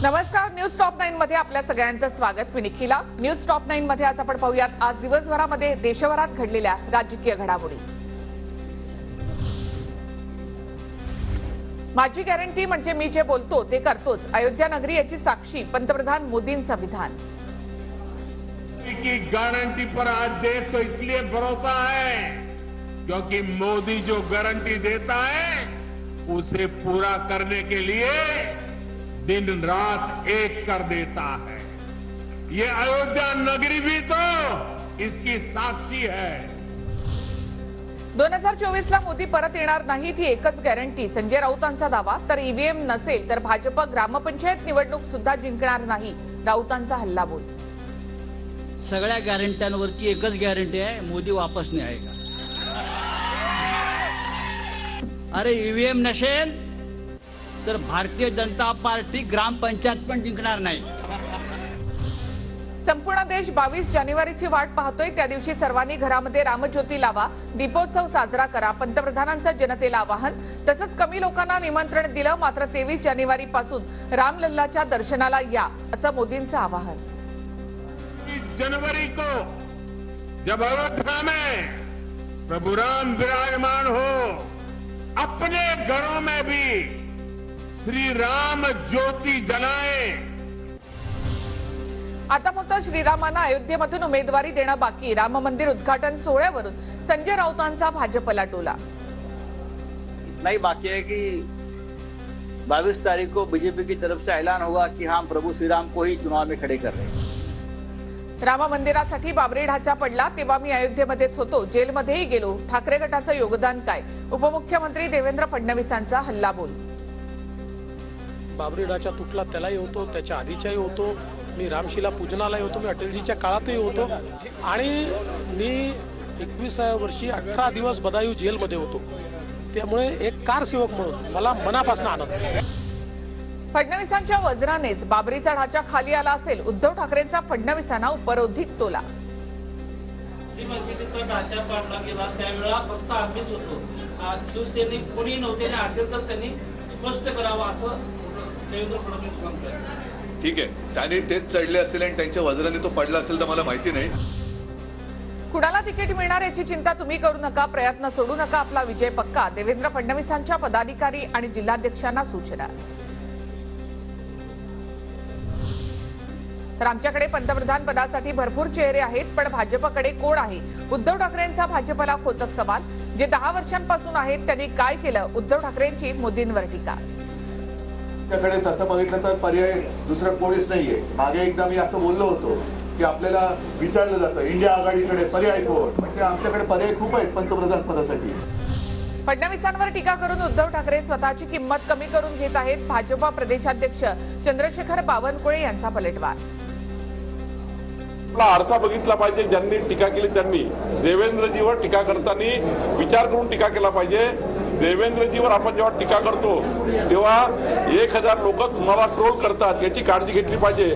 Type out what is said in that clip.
नमस्कार, news top 9 मध्ये आपल्या सगळ्यांचं स्वागत. मी निखिला. न्यूज टॉप 9 मध्ये आज आपण पाहूयात आज दिवसभरामध्ये देशभरात घडलेल्या राजकीय घडामोडी. माझी गॅरंटी म्हणजे मी जे बोलतो ते करतोच. अयोध्या नगरी याची साक्षी पंतप्रधान मोदींचं विधान. की गारंटी पर आज देश को इसलिए भरोसा है क्योंकि मोदी जो गारंटी देता है उसे पूरा करने के लिए दिन रात एक कर देता है. ये अयोध्या नगरी भी तो इसकी साक्षी है. 2024ला मोदी परत येणार नाहीत ही एकच गॅरंटी संजय राऊतांचा दावा. तर ईव्हीएम नसेल तर भाजप ग्रामपंचायत निवडणूक सुद्धा जिंकणार नाही, राऊतांचा हल्लाबोल. सगळ्या गॅरंट्यांवरची एकच गॅरंटी आहे, मोदी वापस नाही आएगा. अरे ईव्हीएम नसेल तर भारतीय जनता पार्टी ग्रामपंचायत पण जिंकणार नाही. संपूर्ण देश 22 जानेवारीची वाट पाहतोय. त्या दिवशी सर्वांनी घरामध्ये रामज्योती लावा, दीपोत्सव साजरा करा, पंतप्रधानांचं जनतेला आवाहन. तसंच कमी लोकांना निमंत्रण दिलं, मात्र 23 जानेवारी पासून रामलल्लाच्या दर्शनाला या, असं मोदींचं आवाहन. जनवरी को जब अयोध्या में प्रभु राम विराजमान हो, अपने घरों में भी श्री राम ज्योति जलाएं. आता फक्त श्रीरामांना अयोध्येमधून उमेदवारी देणं बाकी. राम मंदिर उद्घाटन सोहळ्यावरून संजय राऊतांचा भाजपला टोला. इतना ही बाकी है कि 22 तारीख को बीजेपी की तरफ से ऐलान होगा कि हम प्रभु श्री राम को ही चुनाव में खड़े कर रहे हैं. राम मंदिरासाठी बाबरी ढाचा पडला तेव्हा मी अयोध्येमध्येच होतो, जेलमध्येही गेलो. ठाकरे गटाचं योगदान काय? उपमुख्यमंत्री देवेंद्र फडणवीसांचा हल्लाबोल. बाबरी ढाचा तुटला त्यालाही होतो, त्याच्या आधीच्याही होतो. मी रामशिला पूजनालाही होतो, मी अटलजीच्या काळातही होतो आणि मी 21व्या वर्षी 18 दिवस बदायूं जेलमध्ये होतो. त्यामुळे एक कारसेवक म्हणून मला मनापासून आनंद आहे. फडणवीसांच्या वजनानेच बाबरीचा ढाचा खाली आला असेल. उद्धव ठाकरेंचा फडणवीसांना उपरोधिक टोला. मशिदीचा ढाचा पाडला गेला त्यावेळेला फक्त आम्हीच होतो. शिवसैनिक कोणी नव्हते, असेल तर त्यांनी स्पष्ट करावं असं देवेंद्र फडणवीस म्हणतात. ठीक आहे, त्याने तेच चढले असेल आणि त्यांच्या वजनाने तो पडला असेल तर मला माहिती नाही. कुणाला तिकीट मिळणार याची चिंता तुम्ही करू नका, प्रयत्न सोडू नका, आपला विजय पक्का. देवेंद्र फडणवीसांच्या पदाधिकारी आणि जिल्हाध्यक्षांना सूचना. तर आमच्याकडे पंतप्रधान पदासाठी भरपूर चेहरे आहेत, पण भाजपकडे कोण आहे? उद्धव ठाकरेंचा भाजपला खोचक सवाल. जे 10 वर्षांपासून आहेत त्यांनी काय केलं? उद्धव ठाकरेंची मोदींवर टीका. आमच्याकडे तसं बघितलं तर पर्याय दुसरं कोणीच नाहीये. मागे एकदा मी असं बोललो होतो की आपल्याला विचारलं जातं इंडिया आघाडीकडे पर्याय कोण, म्हणजे आमच्याकडे पर्याय खूप आहेत पंतप्रधान पदासाठी. फडणवीसांवर टीका करून उद्धव ठाकरे स्वतःची किंमत कमी करून घेत आहेत. भाजपा प्रदेशाध्यक्ष चंद्रशेखर बावनकुळे यांचा पलटवार. आरसा बघितला पाहिजे. ज्यांनी टीका केली त्यांनी देवेंद्रजीवर टीका करताना विचार करून टीका केला पाहिजे. देवेंद्रजीवर आपण जेव्हा टीका करतो तेव्हा 1000 लोक तुम्हाला ट्रोल करतात, याची काळजी घेतली पाहिजे.